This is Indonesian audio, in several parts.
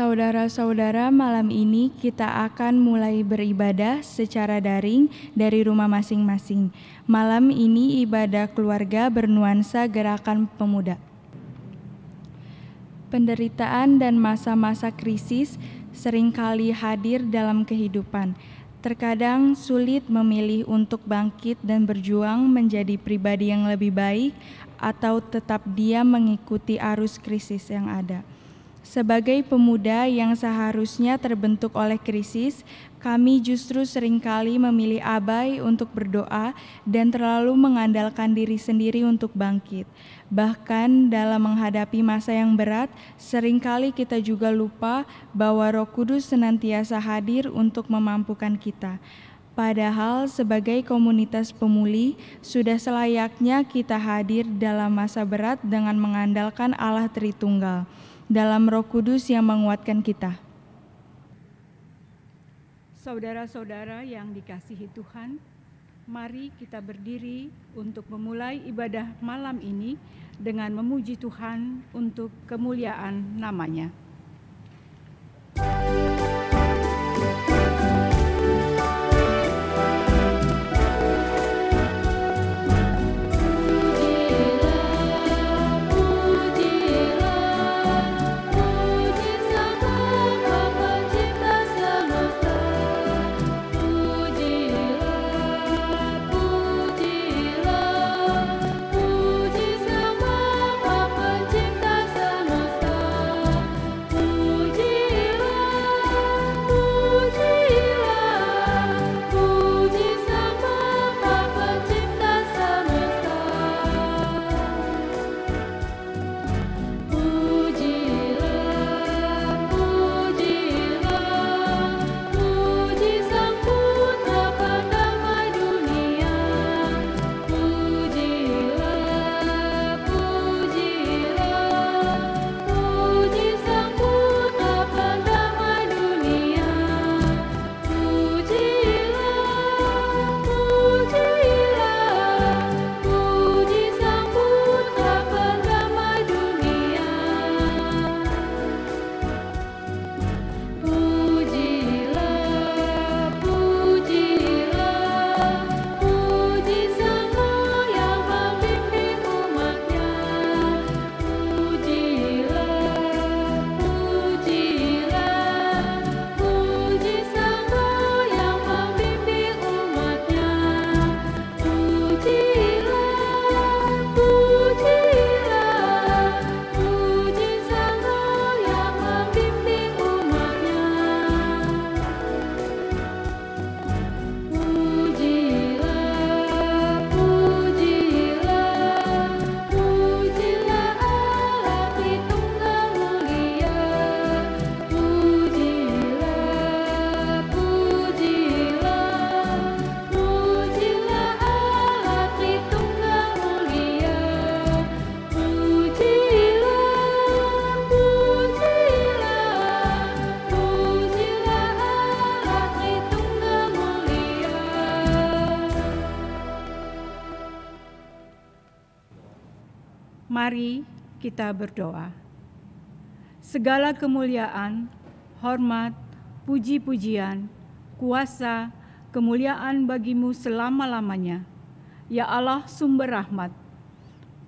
Saudara-saudara, malam ini kita akan mulai beribadah secara daring dari rumah masing-masing. Malam ini ibadah keluarga bernuansa gerakan pemuda. Penderitaan dan masa-masa krisis seringkali hadir dalam kehidupan. Terkadang sulit memilih untuk bangkit dan berjuang menjadi pribadi yang lebih baik atau tetap diam mengikuti arus krisis yang ada. Sebagai pemuda yang seharusnya terbentuk oleh krisis, kami justru seringkali memilih abai untuk berdoa dan terlalu mengandalkan diri sendiri untuk bangkit. Bahkan dalam menghadapi masa yang berat, seringkali kita juga lupa bahwa Roh Kudus senantiasa hadir untuk memampukan kita. Padahal sebagai komunitas pemulih, sudah selayaknya kita hadir dalam masa berat dengan mengandalkan Allah Tritunggal, dalam Roh Kudus yang menguatkan kita. Saudara-saudara yang dikasihi Tuhan, mari kita berdiri untuk memulai ibadah malam ini dengan memuji Tuhan untuk kemuliaan nama-Nya. Mari kita berdoa. Segala kemuliaan, hormat, puji-pujian, kuasa, kemuliaan bagimu selama-lamanya. Ya Allah sumber rahmat,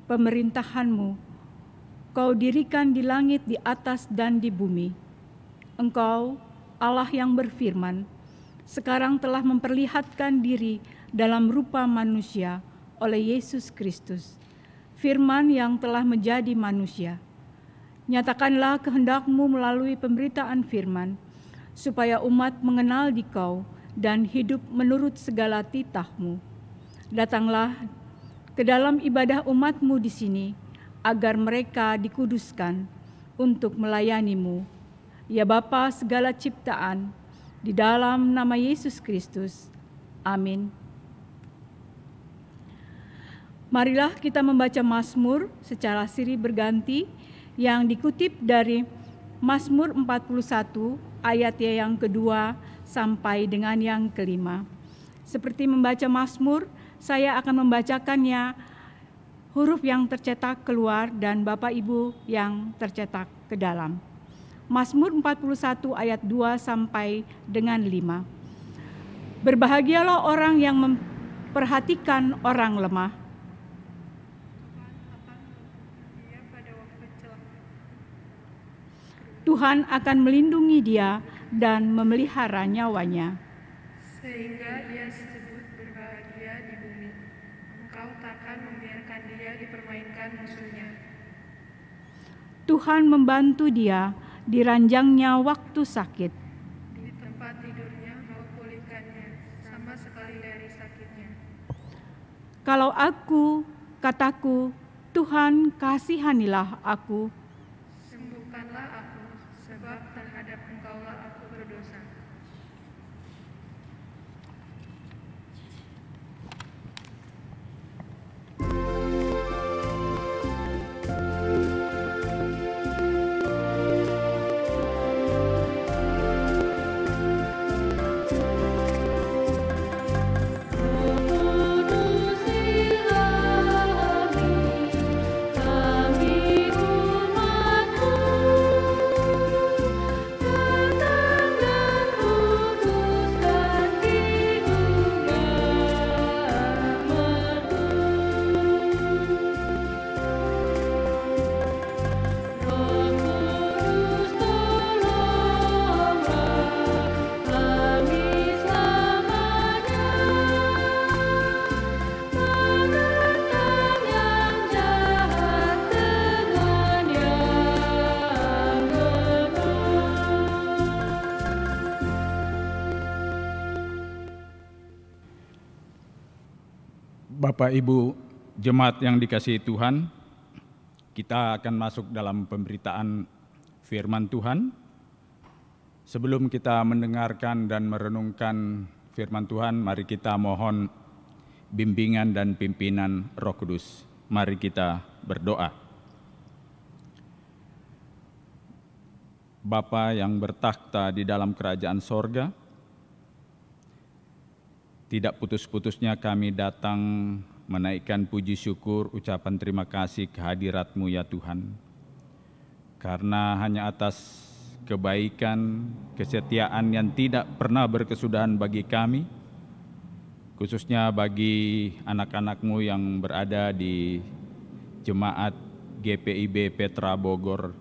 pemerintahan-Mu Kau dirikan di langit, di atas, dan di bumi. Engkau, Allah yang berfirman, sekarang telah memperlihatkan diri dalam rupa manusia oleh Yesus Kristus. Firman yang telah menjadi manusia. Nyatakanlah kehendak-Mu melalui pemberitaan firman, supaya umat mengenal Dikau dan hidup menurut segala titah-Mu. Datanglah ke dalam ibadah umat-Mu di sini, agar mereka dikuduskan untuk melayani-Mu. Ya Bapa segala ciptaan, di dalam nama Yesus Kristus. Amin. Marilah kita membaca Mazmur secara silih berganti yang dikutip dari Mazmur 41 ayat yang kedua sampai dengan yang kelima. Seperti membaca Mazmur, saya akan membacakannya huruf yang tercetak keluar dan Bapak Ibu yang tercetak ke dalam. Mazmur 41 ayat 2 sampai dengan 5. Berbahagialah orang yang memperhatikan orang lemah. Tuhan akan melindungi dia dan memelihara nyawanya. Sehingga dia disebut berbahagia di bumi. Engkau takkan membiarkan dia dipermainkan musuhnya. Tuhan membantu dia di ranjangnya waktu sakit. Di tempat tidurnya kau pulihkannya, sama sekali dari sakitnya. Kalau aku, kataku, Tuhan kasihanilah aku. Sembuhkanlah aku, sebab terhadap Engkaulah aku berdosa. Bapak Ibu jemaat yang dikasihi Tuhan, kita akan masuk dalam pemberitaan firman Tuhan. Sebelum kita mendengarkan dan merenungkan firman Tuhan, mari kita mohon bimbingan dan pimpinan Roh Kudus. Mari kita berdoa. Bapa yang bertakhta di dalam kerajaan sorga, tidak putus-putusnya kami datang menaikkan puji syukur, ucapan terima kasih kehadirat-Mu ya Tuhan. Karena hanya atas kebaikan, kesetiaan yang tidak pernah berkesudahan bagi kami, khususnya bagi anak-anak-Mu yang berada di Jemaat GPIB Petra Bogor.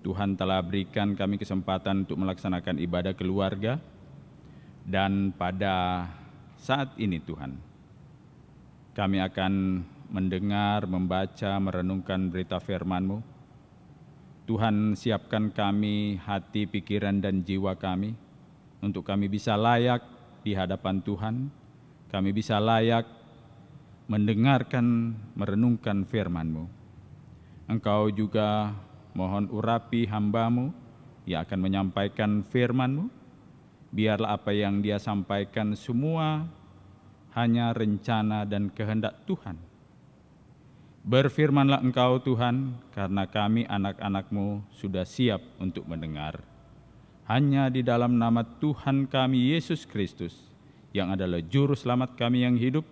Tuhan telah berikan kami kesempatan untuk melaksanakan ibadah keluarga. Dan pada saat ini Tuhan, kami akan mendengar, membaca, merenungkan berita firman-Mu. Tuhan, siapkan kami hati, pikiran, dan jiwa kami untuk kami bisa layak di hadapan Tuhan. Kami bisa layak mendengarkan, merenungkan firman-Mu. Engkau juga mohon urapi hamba-Mu yang akan menyampaikan firman-Mu. Biarlah apa yang dia sampaikan semua hanya rencana dan kehendak Tuhan. Berfirmanlah Engkau Tuhan, karena kami anak-anak-Mu sudah siap untuk mendengar. Hanya di dalam nama Tuhan kami Yesus Kristus, yang adalah Juru Selamat kami yang hidup,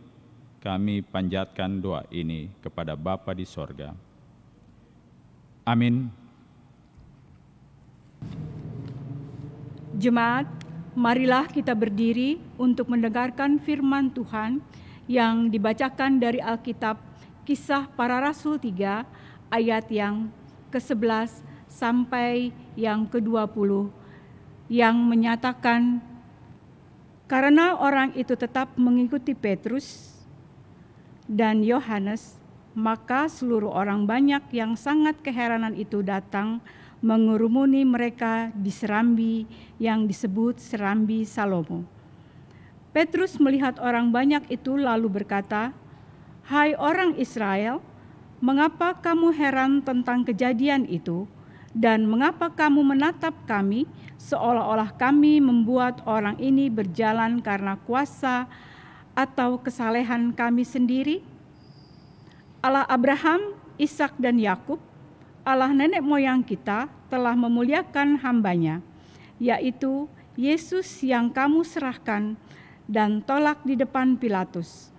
kami panjatkan doa ini kepada Bapa di sorga. Amin. Jemaat, marilah kita berdiri untuk mendengarkan firman Tuhan yang dibacakan dari Alkitab Kisah Para Rasul 3 ayat yang ke-11 sampai yang ke-20 yang menyatakan, karena orang itu tetap mengikuti Petrus dan Yohanes, maka seluruh orang banyak yang sangat keheranan itu datang mengurumuni mereka di serambi yang disebut serambi Salomo. Petrus melihat orang banyak itu lalu berkata, "Hai orang Israel, mengapa kamu heran tentang kejadian itu? Dan mengapa kamu menatap kami seolah-olah kami membuat orang ini berjalan karena kuasa atau kesalehan kami sendiri? Allah Abraham, Ishak dan Yakub, Allah nenek moyang kita telah memuliakan hamba-Nya, yaitu Yesus yang kamu serahkan dan tolak di depan Pilatus,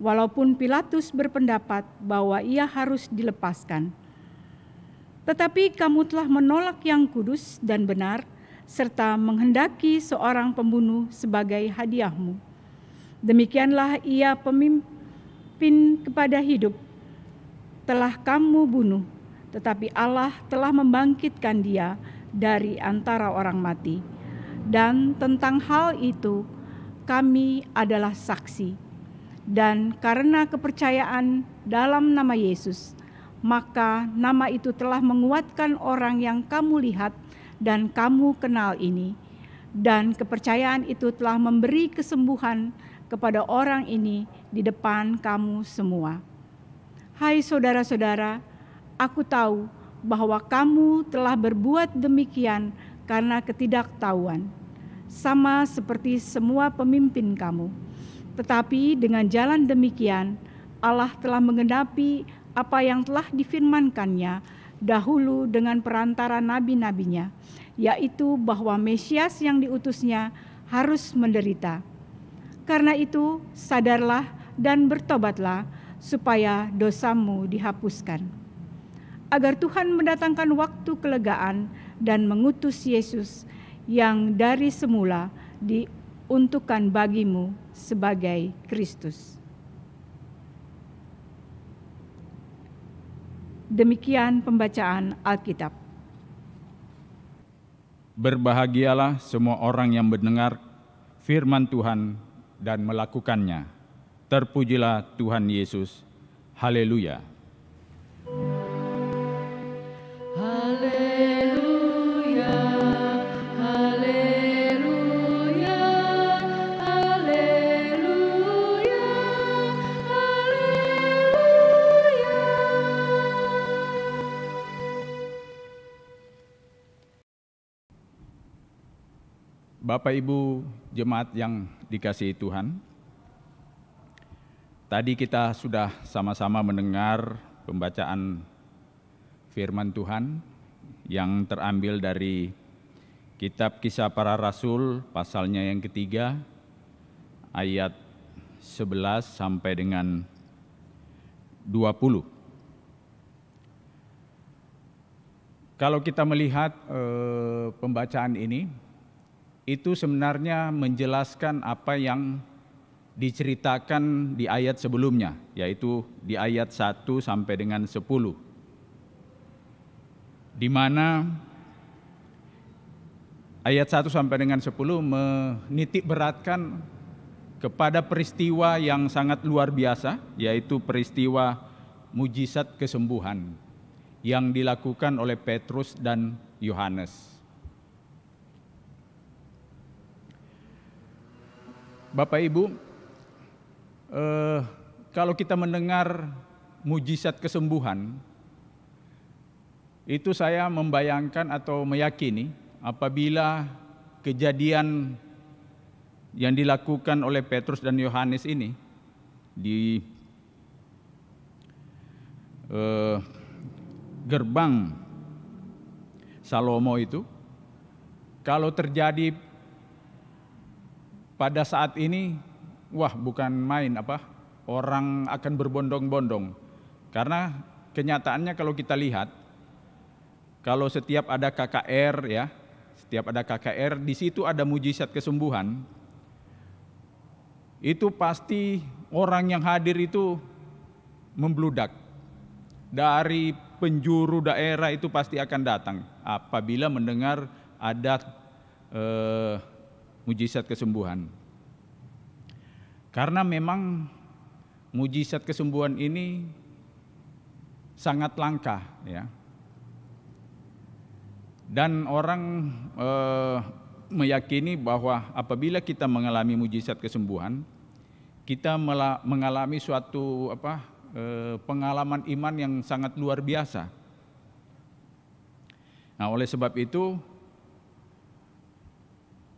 walaupun Pilatus berpendapat bahwa ia harus dilepaskan. Tetapi kamu telah menolak yang kudus dan benar, serta menghendaki seorang pembunuh sebagai hadiahmu. Demikianlah ia pemimpin kepada hidup, telah kamu bunuh, tetapi Allah telah membangkitkan dia dari antara orang mati. Dan tentang hal itu kami adalah saksi. Dan karena kepercayaan dalam nama Yesus, maka nama itu telah menguatkan orang yang kamu lihat dan kamu kenal ini. Dan kepercayaan itu telah memberi kesembuhan kepada orang ini di depan kamu semua. Hai saudara-saudara, aku tahu bahwa kamu telah berbuat demikian karena ketidaktahuan, sama seperti semua pemimpin kamu. Tetapi dengan jalan demikian, Allah telah menggenapi apa yang telah difirmankannya dahulu dengan perantara nabi-nabinya, yaitu bahwa Mesias yang diutusnya harus menderita. Karena itu, sadarlah dan bertobatlah supaya dosamu dihapuskan, agar Tuhan mendatangkan waktu kelegaan dan mengutus Yesus yang dari semula diuntukkan bagimu sebagai Kristus. Demikian pembacaan Alkitab. Berbahagialah semua orang yang mendengar firman Tuhan dan melakukannya. Terpujilah Tuhan Yesus. Haleluya. Haleluya. Haleluya. Haleluya. Haleluya. Bapak Ibu jemaat yang dikasihi Tuhan, tadi kita sudah sama-sama mendengar pembacaan firman Tuhan yang terambil dari Kitab Kisah Para Rasul pasalnya yang ketiga, ayat 11 sampai dengan 20. Kalau kita melihat pembacaan ini, itu sebenarnya menjelaskan apa yang diceritakan di ayat sebelumnya, yaitu di ayat 1 sampai dengan 10. Di mana ayat 1 sampai dengan 10 menitik beratkan kepada peristiwa yang sangat luar biasa, yaitu peristiwa mujizat kesembuhan yang dilakukan oleh Petrus dan Yohanes. Bapak Ibu, kalau kita mendengar mujizat kesembuhan, itu saya membayangkan atau meyakini apabila kejadian yang dilakukan oleh Petrus dan Yohanes ini di gerbang Salomo itu, kalau terjadi pada saat ini, wah bukan main orang akan berbondong-bondong. Karena kenyataannya kalau kita lihat, kalau setiap ada KKR di situ ada mujizat kesembuhan, itu pasti orang yang hadir itu membludak. Dari penjuru daerah itu pasti akan datang apabila mendengar ada mujizat kesembuhan. Karena memang mujizat kesembuhan ini sangat langka, ya. Dan orang meyakini bahwa apabila kita mengalami mujizat kesembuhan, kita mengalami suatu pengalaman iman yang sangat luar biasa. Nah, oleh sebab itu,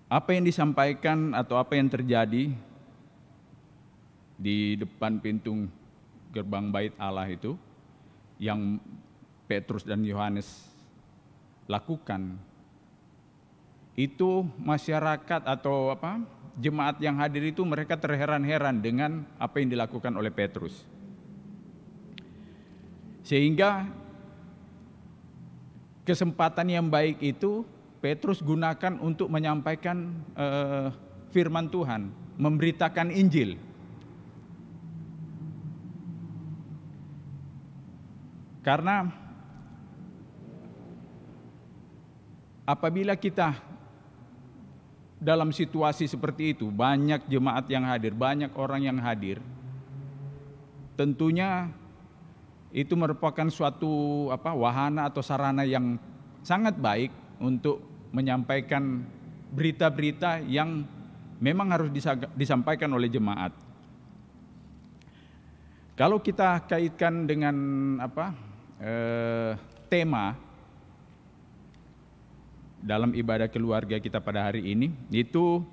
apa yang disampaikan atau apa yang terjadi di depan pintu gerbang bait Allah itu, yang Petrus dan Yohanes lakukan, itu masyarakat atau jemaat yang hadir itu mereka terheran-heran dengan apa yang dilakukan oleh Petrus. Sehingga kesempatan yang baik itu Petrus gunakan untuk menyampaikan firman Tuhan, memberitakan Injil. Karena apabila kita dalam situasi seperti itu, banyak jemaat yang hadir, banyak orang yang hadir, tentunya itu merupakan suatu wahana atau sarana yang sangat baik untuk menyampaikan berita-berita yang memang harus disampaikan oleh jemaat. Kalau kita kaitkan dengan tema dalam ibadah keluarga kita pada hari ini, itu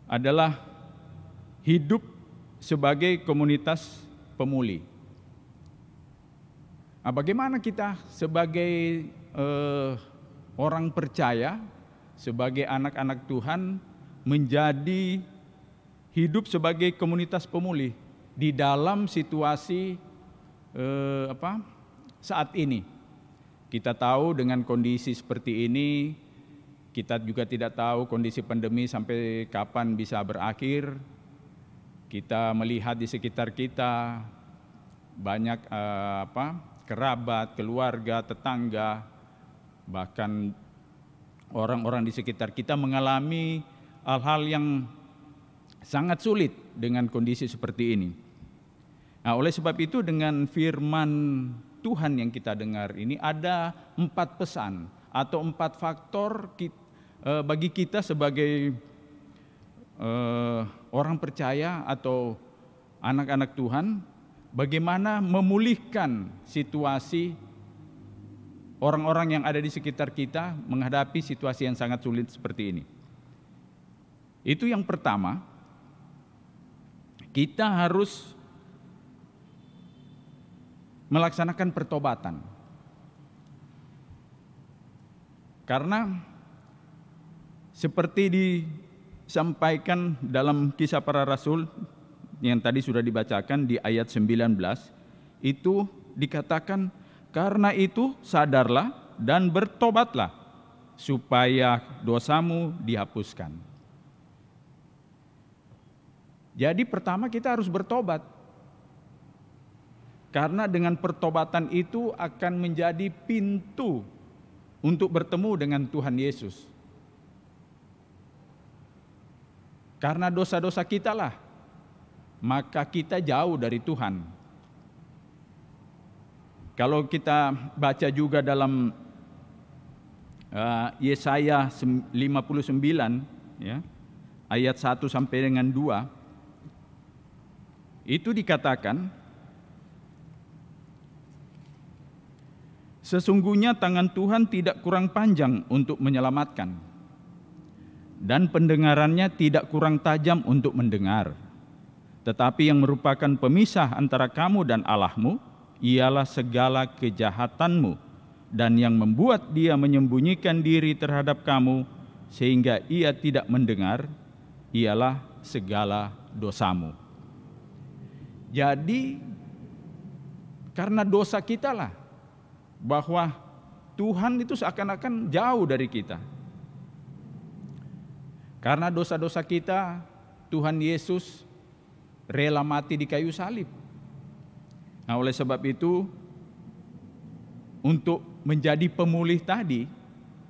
adalah hidup sebagai komunitas pemulih. Nah, bagaimana kita sebagai orang percaya, sebagai anak-anak Tuhan menjadi hidup sebagai komunitas pemulih di dalam situasi saat ini. Kita tahu dengan kondisi seperti ini, kita juga tidak tahu kondisi pandemi sampai kapan bisa berakhir. Kita melihat di sekitar kita banyak kerabat, keluarga, tetangga, bahkan orang-orang di sekitar kita mengalami hal-hal yang sangat sulit dengan kondisi seperti ini. Nah, oleh sebab itu dengan firman Tuhan yang kita dengar ini ada 4 pesan atau 4 faktor bagi kita sebagai orang percaya atau anak-anak Tuhan, bagaimana memulihkan situasi orang-orang yang ada di sekitar kita menghadapi situasi yang sangat sulit seperti ini. Itu yang pertama, kita harus melaksanakan pertobatan. Karena seperti disampaikan dalam Kisah Para Rasul yang tadi sudah dibacakan di ayat 19, itu dikatakan, karena itu sadarlah dan bertobatlah supaya dosamu dihapuskan. Jadi pertama kita harus bertobat. Karena dengan pertobatan itu akan menjadi pintu untuk bertemu dengan Tuhan Yesus. Karena dosa-dosa kita lah, maka kita jauh dari Tuhan. Kalau kita baca juga dalam Yesaya 59 ya, ayat 1 sampai dengan 2, itu dikatakan, sesungguhnya tangan Tuhan tidak kurang panjang untuk menyelamatkan, dan pendengarannya tidak kurang tajam untuk mendengar. Tetapi yang merupakan pemisah antara kamu dan Allahmu, ialah segala kejahatanmu, dan yang membuat dia menyembunyikan diri terhadap kamu, sehingga ia tidak mendengar, ialah segala dosamu. Jadi, karena dosa kita lah, bahwa Tuhan itu seakan-akan jauh dari kita. Karena dosa-dosa kita, Tuhan Yesus rela mati di kayu salib. Nah, oleh sebab itu, untuk menjadi pemulih tadi,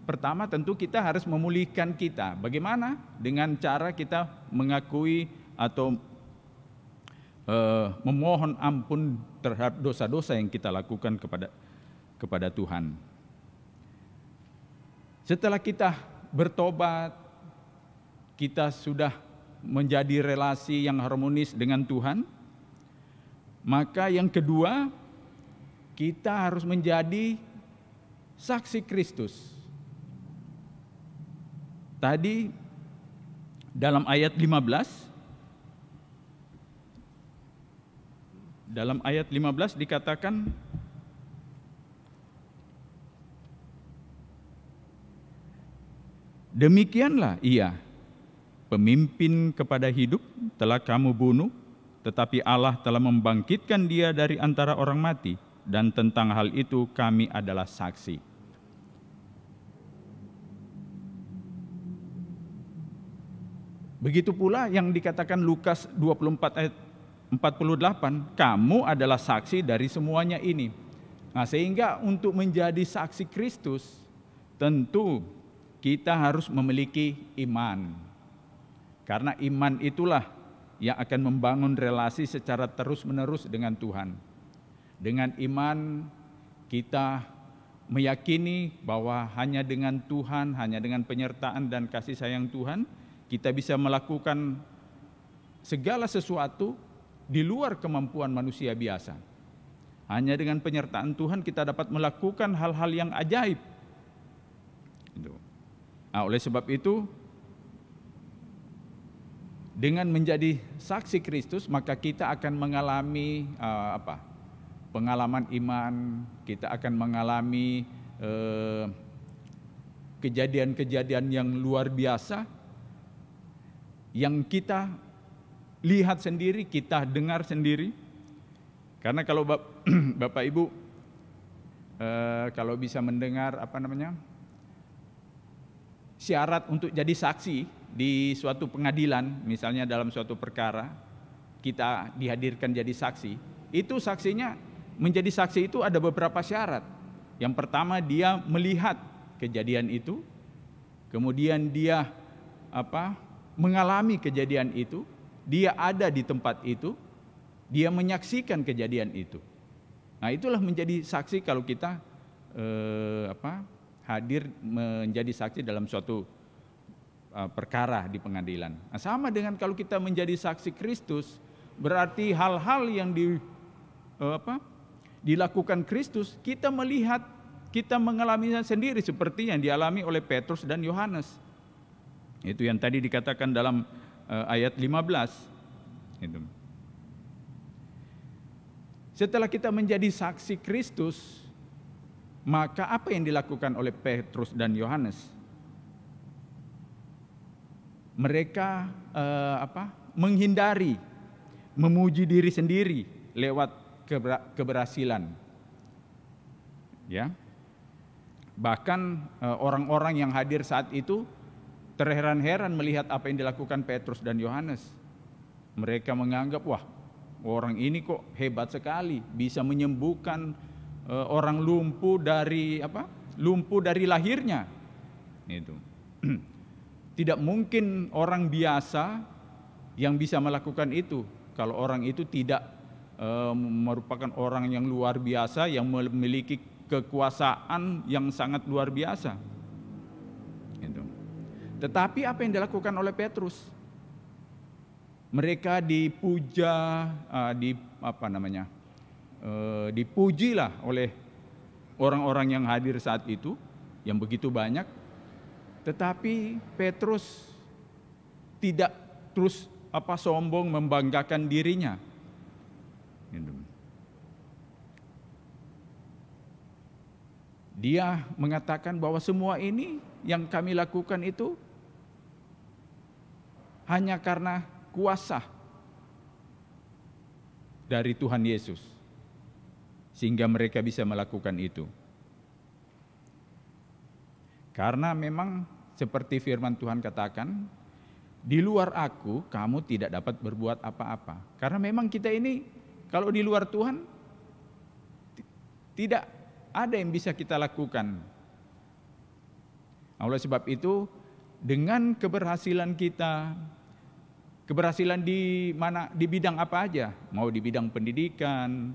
pertama tentu kita harus memulihkan kita. Bagaimana? Dengan cara kita mengakui atau memohon ampun terhadap dosa-dosa yang kita lakukan kepada Tuhan. Setelah kita bertobat, kita sudah menjadi relasi yang harmonis dengan Tuhan, maka yang kedua, kita harus menjadi saksi Kristus. Tadi dalam ayat 15, dikatakan, demikianlah ia, pemimpin kepada hidup telah kamu bunuh, tetapi Allah telah membangkitkan dia dari antara orang mati, dan tentang hal itu kami adalah saksi. Begitu pula yang dikatakan Lukas 24 ayat 48, kamu adalah saksi dari semuanya ini. Nah, sehingga untuk menjadi saksi Kristus, tentu kita harus memiliki iman. Karena iman itulah yang akan membangun relasi secara terus-menerus dengan Tuhan. Dengan iman kita meyakini bahwa hanya dengan Tuhan, hanya dengan penyertaan dan kasih sayang Tuhan, kita bisa melakukan segala sesuatu di luar kemampuan manusia biasa. Hanya dengan penyertaan Tuhan kita dapat melakukan hal-hal yang ajaib. Nah, oleh sebab itu, dengan menjadi saksi Kristus, maka kita akan mengalami pengalaman iman, kita akan mengalami kejadian-kejadian yang luar biasa, yang kita lihat sendiri, kita dengar sendiri. Karena kalau Bapak Ibu kalau bisa mendengar syarat untuk jadi saksi di suatu pengadilan, misalnya dalam suatu perkara kita dihadirkan jadi saksi, itu saksinya menjadi saksi itu ada beberapa syarat. Yang pertama, dia melihat kejadian itu, kemudian dia mengalami kejadian itu, dia ada di tempat itu, dia menyaksikan kejadian itu. Nah, itulah menjadi saksi kalau kita hadir menjadi saksi dalam suatu perkara di pengadilan. Nah, sama dengan kalau kita menjadi saksi Kristus, berarti hal-hal yang dilakukan Kristus, kita melihat, kita mengalaminya sendiri seperti yang dialami oleh Petrus dan Yohanes. Itu yang tadi dikatakan dalam ayat 15. Setelah kita menjadi saksi Kristus, maka apa yang dilakukan oleh Petrus dan Yohanes? Mereka menghindari, memuji diri sendiri lewat keberhasilan. Ya. Bahkan orang-orang yang hadir saat itu terheran-heran melihat apa yang dilakukan Petrus dan Yohanes. Mereka menganggap, wah, orang ini kok hebat sekali, bisa menyembuhkan orang lumpuh dari lahirnya. Itu. Tidak mungkin orang biasa yang bisa melakukan itu kalau orang itu tidak merupakan orang yang luar biasa, yang memiliki kekuasaan yang sangat luar biasa. Gitu. Tetapi apa yang dilakukan oleh Petrus? Mereka dipuja, dipujilah oleh orang-orang yang hadir saat itu, yang begitu banyak. Tetapi Petrus tidak terus sombong membanggakan dirinya. Dia mengatakan bahwa semua ini yang kami lakukan itu hanya karena kuasa dari Tuhan Yesus, sehingga mereka bisa melakukan itu. Karena memang seperti firman Tuhan katakan, di luar aku kamu tidak dapat berbuat apa-apa. Karena memang kita ini kalau di luar Tuhan tidak ada yang bisa kita lakukan. Oleh sebab itu, dengan keberhasilan kita, keberhasilan di bidang apa aja, mau di bidang pendidikan,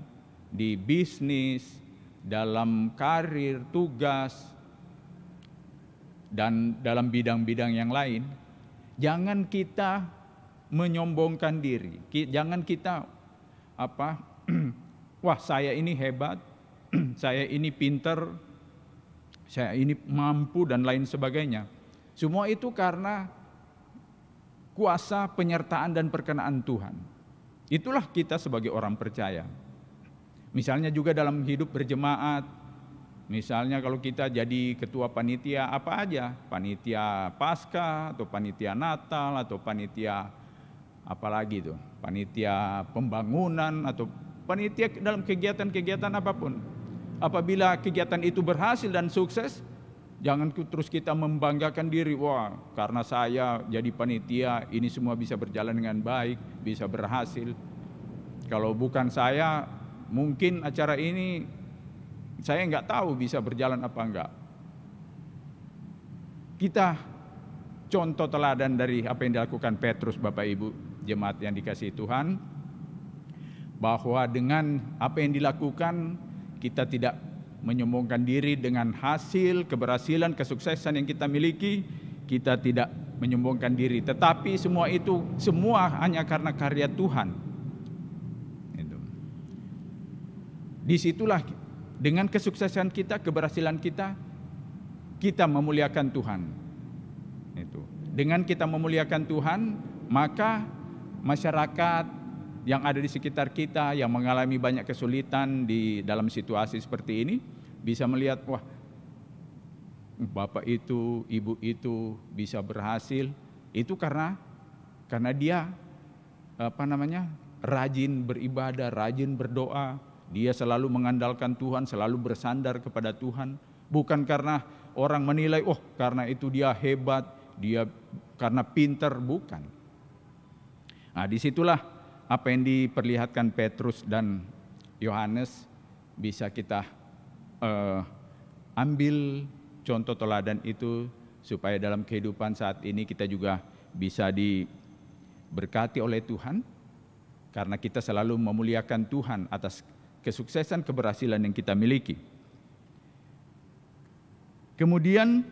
di bisnis, dalam karir, tugas, dan dalam bidang-bidang yang lain, jangan kita menyombongkan diri, jangan kita wah saya ini hebat, saya ini pinter, saya ini mampu dan lain sebagainya. Semua itu karena kuasa penyertaan dan perkenaan Tuhan. Itulah kita sebagai orang percaya. Misalnya juga dalam hidup berjemaat, misalnya kalau kita jadi ketua panitia apa aja, panitia Paskah atau panitia Natal atau panitia apalagi itu, panitia pembangunan atau panitia dalam kegiatan-kegiatan apapun. Apabila kegiatan itu berhasil dan sukses, jangan terus kita membanggakan diri, wah karena saya jadi panitia ini semua bisa berjalan dengan baik, bisa berhasil. Kalau bukan saya, mungkin acara ini saya nggak tahu bisa berjalan apa enggak. Kita contoh teladan dari apa yang dilakukan Petrus, Bapak Ibu jemaat yang dikasihi Tuhan, bahwa dengan apa yang dilakukan kita tidak menyombongkan diri dengan hasil, keberhasilan, kesuksesan yang kita miliki. Kita tidak menyombongkan diri, tetapi semua itu hanya karena karya Tuhan. Itu. Disitulah dengan kesuksesan kita, keberhasilan kita, kita memuliakan Tuhan. Itu. Dengan kita memuliakan Tuhan, maka masyarakat yang ada di sekitar kita yang mengalami banyak kesulitan di dalam situasi seperti ini bisa melihat, wah bapak itu, ibu itu bisa berhasil, itu karena dia rajin beribadah, rajin berdoa, dia selalu mengandalkan Tuhan, selalu bersandar kepada Tuhan, bukan karena orang menilai, oh karena itu dia hebat, dia karena pintar, bukan. Nah, disitulah apa yang diperlihatkan Petrus dan Yohanes bisa kita ambil contoh teladan itu, supaya dalam kehidupan saat ini kita juga bisa diberkati oleh Tuhan, karena kita selalu memuliakan Tuhan atas kesuksesan, keberhasilan yang kita miliki. Kemudian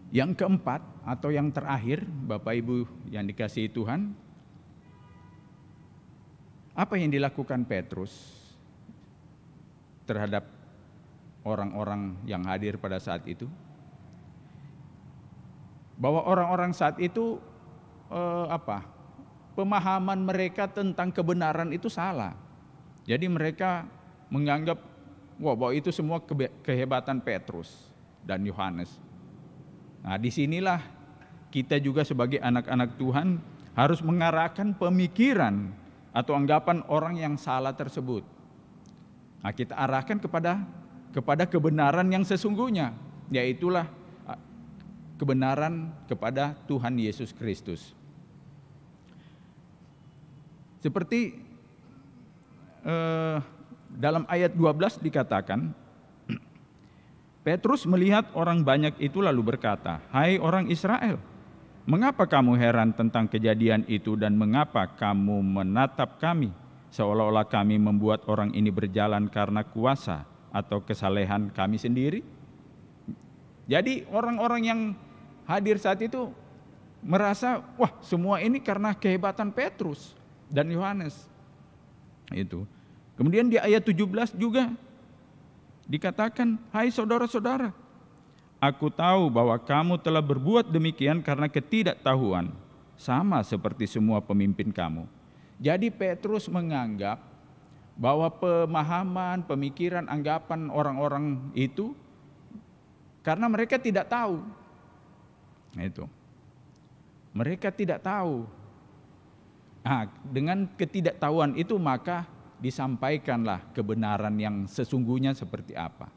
yang keempat atau yang terakhir, Bapak Ibu yang dikasihi Tuhan, apa yang dilakukan Petrus terhadap orang-orang yang hadir pada saat itu? Bahwa orang-orang saat itu pemahaman mereka tentang kebenaran itu salah. Jadi mereka menganggap bahwa itu semua kehebatan Petrus dan Yohanes. Nah, disinilah kita juga sebagai anak-anak Tuhan harus mengarahkan pemikiran atau anggapan orang yang salah tersebut. Nah, kita arahkan kepada kebenaran yang sesungguhnya, yaitulah kebenaran kepada Tuhan Yesus Kristus. Seperti dalam ayat 12 dikatakan, Petrus melihat orang banyak itu lalu berkata, "Hai orang Israel, mengapa kamu heran tentang kejadian itu dan mengapa kamu menatap kami seolah-olah kami membuat orang ini berjalan karena kuasa atau kesalehan kami sendiri?" Jadi orang-orang yang hadir saat itu merasa, wah semua ini karena kehebatan Petrus dan Yohanes. Itu. Kemudian di ayat 17 juga dikatakan, "Hai saudara-saudara, aku tahu bahwa kamu telah berbuat demikian karena ketidaktahuan, sama seperti semua pemimpin kamu." Jadi Petrus menganggap bahwa pemahaman, pemikiran, anggapan orang-orang itu karena mereka tidak tahu. Itu. Mereka tidak tahu. Nah, dengan ketidaktahuan itu maka disampaikanlah kebenaran yang sesungguhnya seperti apa.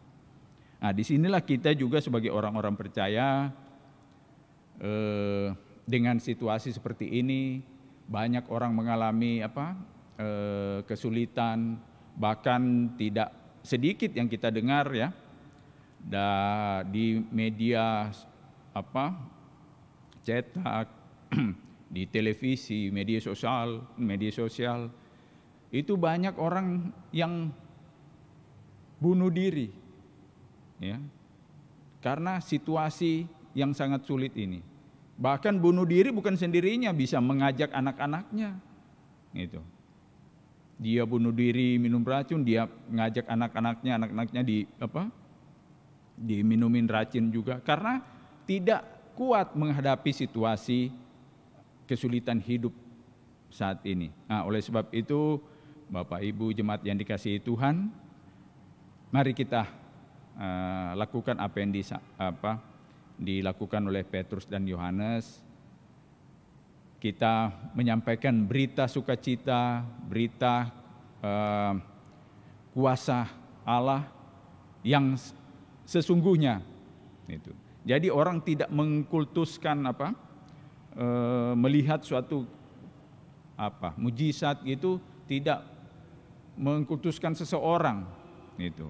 Nah, disinilah kita juga sebagai orang-orang percaya dengan situasi seperti ini, banyak orang mengalami kesulitan, bahkan tidak sedikit yang kita dengar ya di media cetak, di televisi, media sosial itu banyak orang yang bunuh diri, ya, karena situasi yang sangat sulit ini. Bahkan bunuh diri bukan sendirinya, bisa mengajak anak-anaknya, gitu. Dia bunuh diri minum racun, dia ngajak anak-anaknya diminumin racun juga, karena tidak kuat menghadapi situasi kesulitan hidup saat ini. Nah, oleh sebab itu, Bapak Ibu jemaat yang dikasihi Tuhan, mari kita lakukan apa yang dilakukan oleh Petrus dan Yohanes. kita menyampaikan berita sukacita, berita kuasa Allah yang sesungguhnya. Itu. Jadi orang tidak mengkultuskan melihat suatu mujizat gitu, tidak mengkultuskan seseorang. Itu.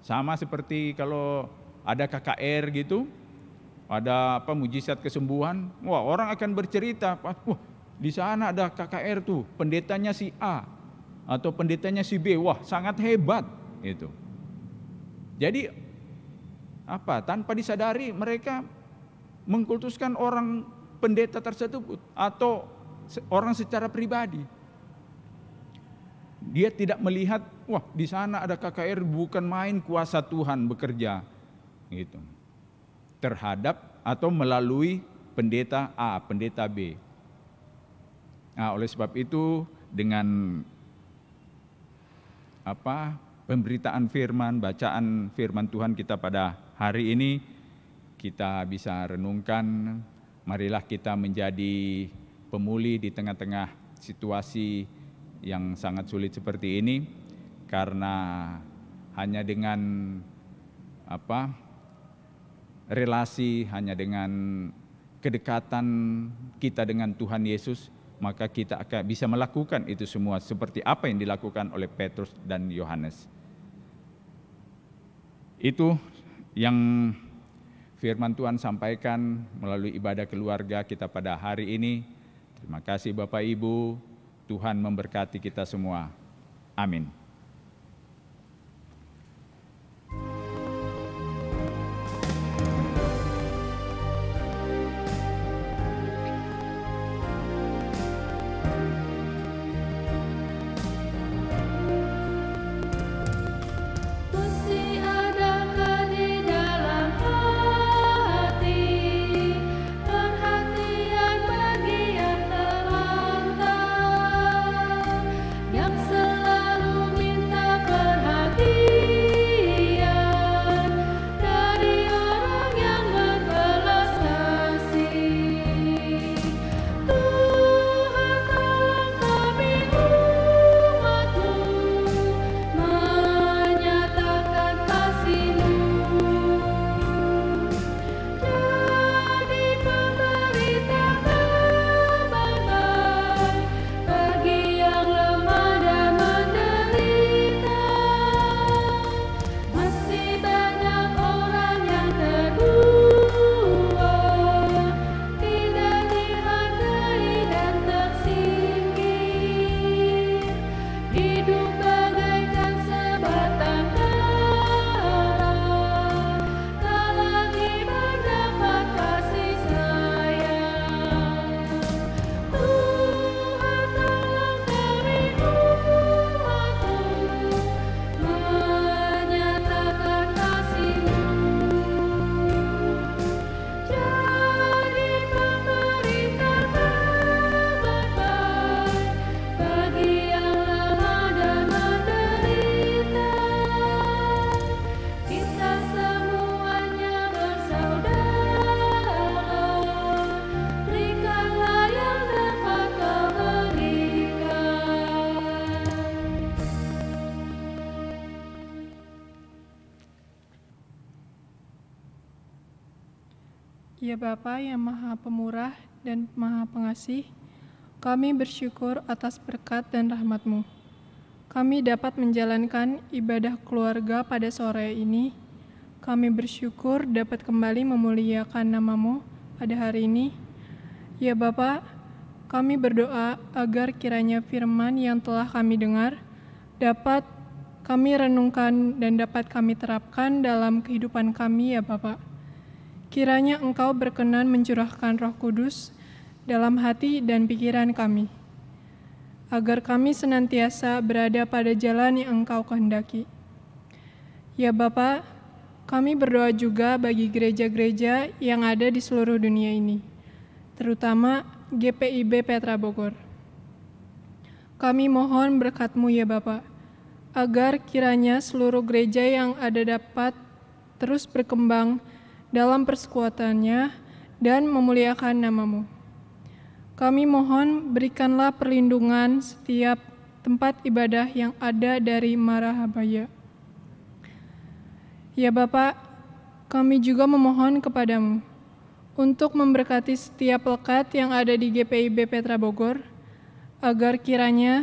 Sama seperti kalau ada KKR gitu, ada mujizat kesembuhan, wah orang akan bercerita, wah di sana ada KKR tuh, pendetanya si A atau pendetanya si B, wah sangat hebat itu. Jadi tanpa disadari mereka mengkultuskan orang pendeta tersebut atau orang secara pribadi. Dia tidak melihat, wah di sana ada KKR, bukan main kuasa Tuhan bekerja gitu. Terhadap atau melalui pendeta A, pendeta B. Nah, oleh sebab itu dengan pemberitaan firman, bacaan firman Tuhan kita pada hari ini, kita bisa renungkan, marilah kita menjadi pemulih di tengah-tengah situasi yang sangat sulit seperti ini, karena hanya dengan relasi, hanya dengan kedekatan kita dengan Tuhan Yesus, maka kita akan bisa melakukan itu semua seperti apa yang dilakukan oleh Petrus dan Yohanes. Itu yang firman Tuhan sampaikan melalui ibadah keluarga kita pada hari ini. Terima kasih Bapak Ibu, Tuhan memberkati kita semua. Amin. Masih adakah di dalam hati perhatian bagi yang terlantar, yang selalu minta perhatian dari orang yang berbelas kasih? Tuhan tolong kami umat-Mu menyatakan kasih-Mu. Jadi pemberita kabar baik bagi yang lemah dan menderita. Masih banyak orang yang terbuang, tidak dihargai dan tersingkir. Hidup bagaikan sebatang kara, tak lagi mendapat kasih sayang. Tuhan tolong kami umat-Mu menyatakan kasih-Mu. Jadi pemberita kabar baik bagi yang lemah dan menderita. Kita semuanya bersaudara, berikanlah yang dapat Kau berikan. Ya Bapa yang Maha Pemurah dan Maha Pengasih, kami bersyukur atas berkat dan rahmat-Mu. Kami dapat menjalankan ibadah keluarga pada sore ini. Kami bersyukur dapat kembali memuliakan nama-Mu pada hari ini. Ya Bapa, kami berdoa agar kiranya firman yang telah kami dengar dapat kami renungkan dan dapat kami terapkan dalam kehidupan kami ya Bapa. Kiranya Engkau berkenan mencurahkan Roh Kudus dalam hati dan pikiran kami, agar kami senantiasa berada pada jalan yang Engkau kehendaki. Ya Bapa, kami berdoa juga bagi gereja-gereja yang ada di seluruh dunia ini, terutama GPIB Petra Bogor. Kami mohon berkat-Mu ya Bapa, agar kiranya seluruh gereja yang ada dapat terus berkembang dalam persekutuannya dan memuliakan nama-Mu. Kami mohon berikanlah perlindungan setiap tempat ibadah yang ada dari marahbaya. Ya Bapa, kami juga memohon kepadamu untuk memberkati setiap lekat yang ada di GPIB Petra Bogor, agar kiranya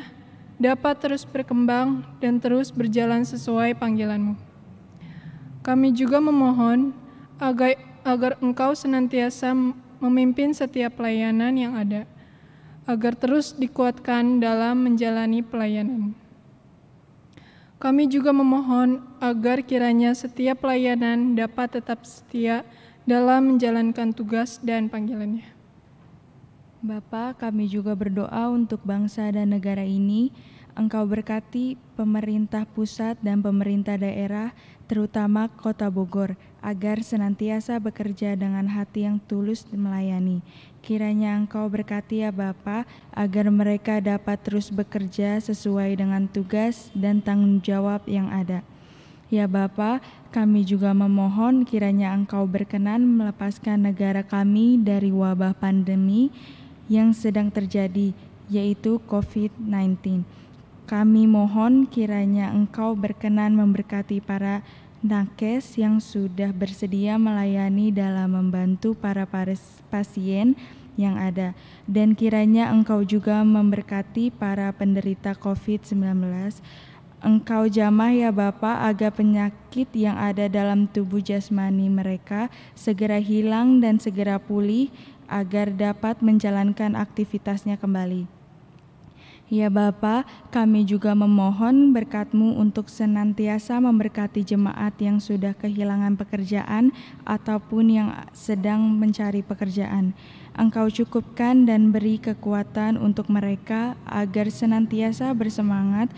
dapat terus berkembang dan terus berjalan sesuai panggilan-Mu. Kami juga memohon agar Engkau senantiasa memimpin setiap pelayanan yang ada, agar terus dikuatkan dalam menjalani pelayanan. Kami juga memohon agar kiranya setiap pelayanan dapat tetap setia dalam menjalankan tugas dan panggilannya. Bapa, kami juga berdoa untuk bangsa dan negara ini. Engkau berkati pemerintah pusat dan pemerintah daerah, terutama Kota Bogor, agar senantiasa bekerja dengan hati yang tulus melayani. Kiranya Engkau berkati ya Bapa, agar mereka dapat terus bekerja sesuai dengan tugas dan tanggung jawab yang ada. Ya Bapa, kami juga memohon kiranya Engkau berkenan melepaskan negara kami dari wabah pandemi yang sedang terjadi, yaitu COVID-19. Kami mohon kiranya Engkau berkenan memberkati para nakes yang sudah bersedia melayani dalam membantu para pasien yang ada, dan kiranya Engkau juga memberkati para penderita COVID-19. Engkau jamah ya Bapa, agar penyakit yang ada dalam tubuh jasmani mereka segera hilang dan segera pulih, agar dapat menjalankan aktivitasnya kembali. Ya Bapa, kami juga memohon berkat-Mu untuk senantiasa memberkati jemaat yang sudah kehilangan pekerjaan ataupun yang sedang mencari pekerjaan. Engkau cukupkan dan beri kekuatan untuk mereka agar senantiasa bersemangat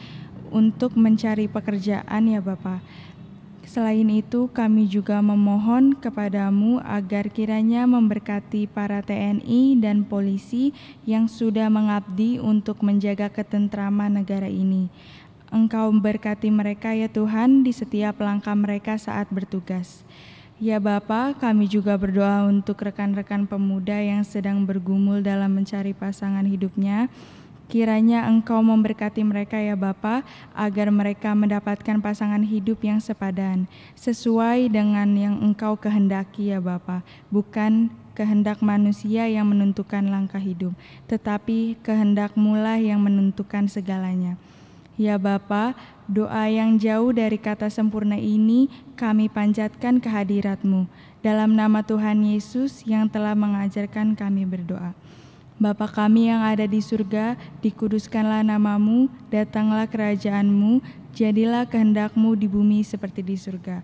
untuk mencari pekerjaan ya Bapa. Selain itu, kami juga memohon kepadamu agar kiranya memberkati para TNI dan polisi yang sudah mengabdi untuk menjaga ketentraman negara ini. Engkau berkati mereka ya Tuhan di setiap langkah mereka saat bertugas. Ya Bapa, kami juga berdoa untuk rekan-rekan pemuda yang sedang bergumul dalam mencari pasangan hidupnya. Kiranya Engkau memberkati mereka ya Bapa, agar mereka mendapatkan pasangan hidup yang sepadan, sesuai dengan yang Engkau kehendaki ya Bapa. Bukan kehendak manusia yang menentukan langkah hidup, tetapi kehendak-Mu lah yang menentukan segalanya. Ya Bapa, doa yang jauh dari kata sempurna ini kami panjatkan ke hadirat-Mu. Dalam nama Tuhan Yesus yang telah mengajarkan kami berdoa. Bapa kami yang ada di surga, dikuduskanlah nama-Mu, datanglah kerajaan-Mu, jadilah kehendak-Mu di bumi seperti di surga.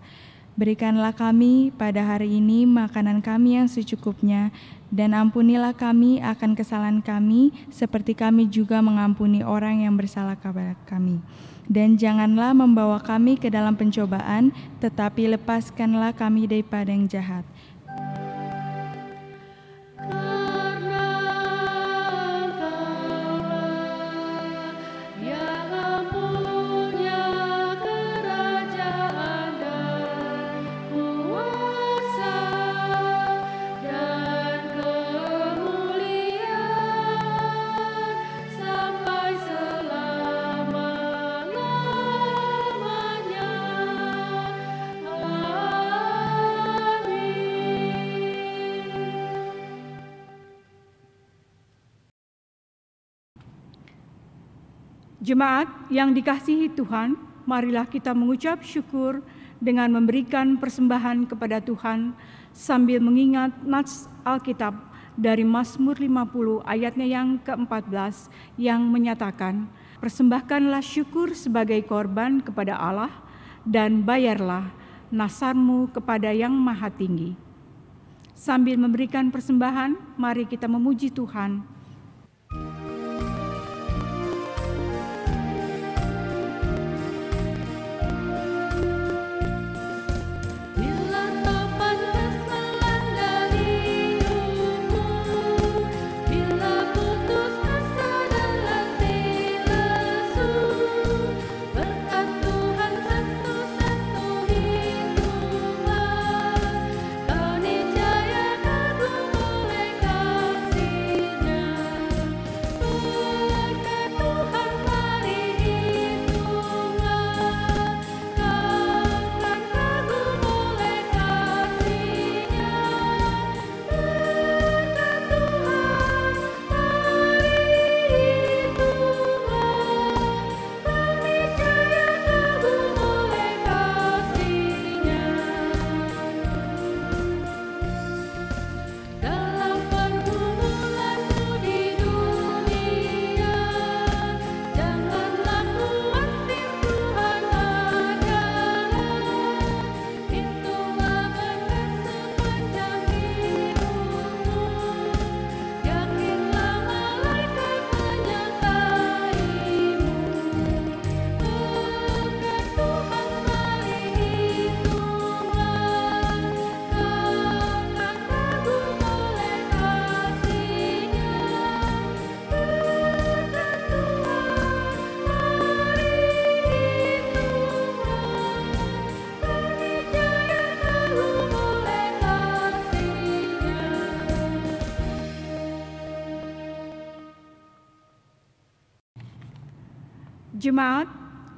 Berikanlah kami pada hari ini makanan kami yang secukupnya, dan ampunilah kami akan kesalahan kami, seperti kami juga mengampuni orang yang bersalah kepada kami. Dan janganlah membawa kami ke dalam pencobaan, tetapi lepaskanlah kami daripada yang jahat. Jemaat yang dikasihi Tuhan, marilah kita mengucap syukur dengan memberikan persembahan kepada Tuhan sambil mengingat nats Alkitab dari Mazmur 50 ayatnya yang ke-14 yang menyatakan, persembahkanlah syukur sebagai korban kepada Allah dan bayarlah nasarmu kepada Yang Maha Tinggi. Sambil memberikan persembahan, mari kita memuji Tuhan. Kau niscaya kagum oleh kasih-Nya. Jemaat,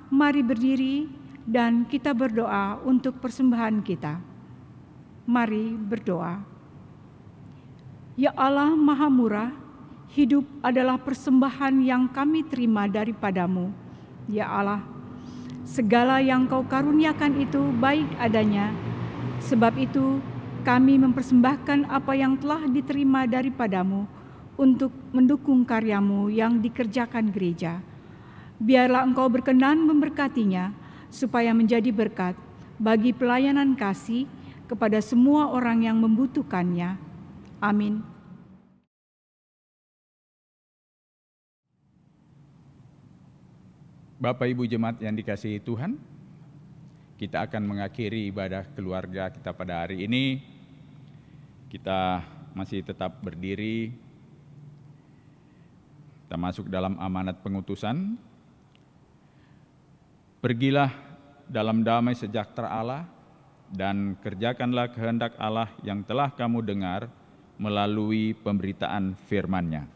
mari berdiri dan kita berdoa untuk persembahan kita. Mari berdoa. Ya Allah Maha Murah, hidup adalah persembahan yang kami terima daripadamu. Ya Allah, segala yang Kau karuniakan itu baik adanya. Sebab itu kami mempersembahkan apa yang telah diterima daripadamu untuk mendukung karyamu yang dikerjakan gereja. Biarlah Engkau berkenan memberkatinya, supaya menjadi berkat bagi pelayanan kasih kepada semua orang yang membutuhkannya. Amin. Bapak Ibu Jemaat yang dikasihi Tuhan, kita akan mengakhiri ibadah keluarga kita pada hari ini. Kita masih tetap berdiri. Kita masuk dalam amanat pengutusan. Pergilah dalam damai sejahtera Allah dan kerjakanlah kehendak Allah yang telah kamu dengar melalui pemberitaan firman-Nya.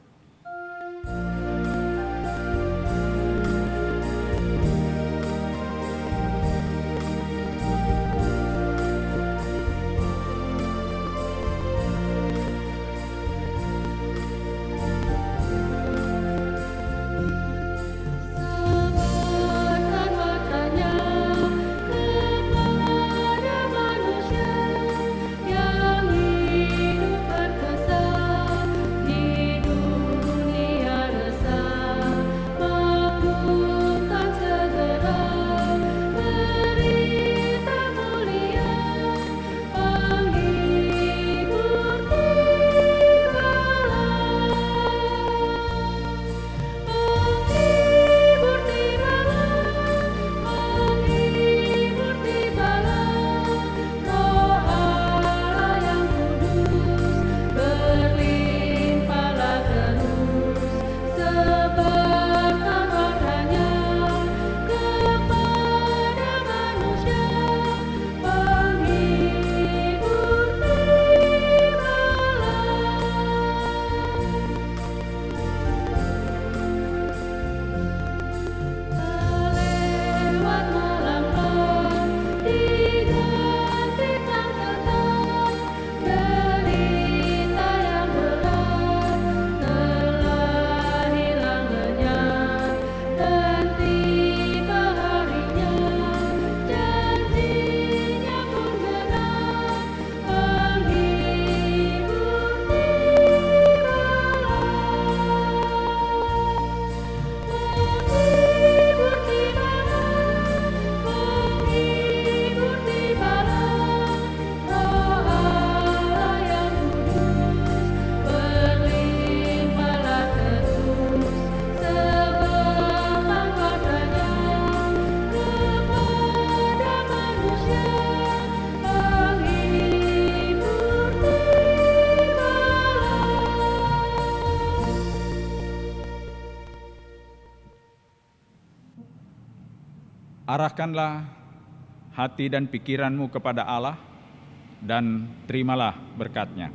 Arahkanlah hati dan pikiranmu kepada Allah dan terimalah berkat-Nya.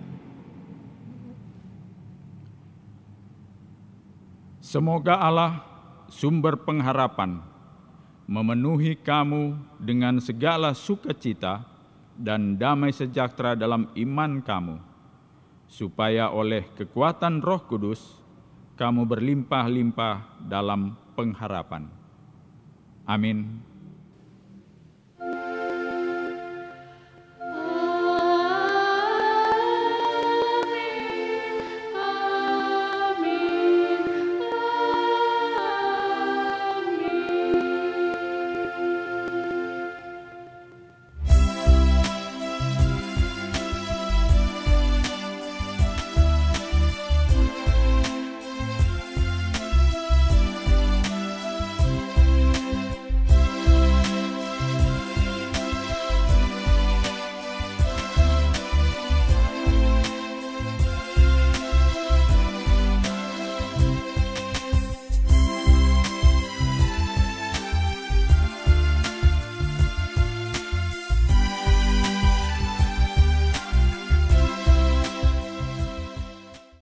Semoga Allah, sumber pengharapan, memenuhi kamu dengan segala sukacita dan damai sejahtera dalam iman kamu, supaya oleh kekuatan Roh Kudus kamu berlimpah-limpah dalam pengharapan. Amin.